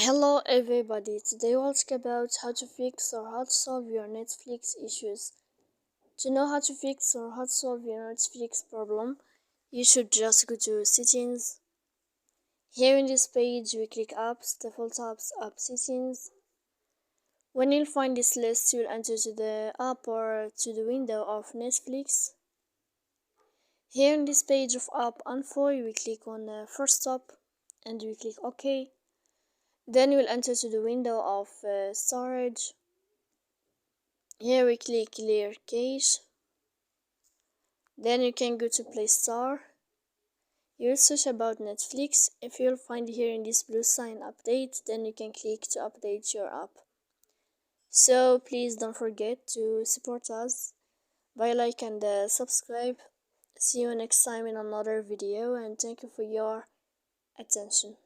Hello everybody, today we'll talk about how to fix or how to solve your Netflix issues. To know how to fix or how to solve your Netflix problem, you should just go to settings. Here in this page we click apps, default apps, app settings. When you'll find this list, you'll enter to the app or to the window of Netflix. Here in this page of app info, we click on first stop and we click OK. Then we'll enter to the window of storage. Here we click clear cache. Then you can go to Play Store. You'll search about Netflix. If you'll find here in this blue sign update, then you can click to update your app. So please don't forget to support us by like and subscribe. See you next time in another video, and thank you for your attention.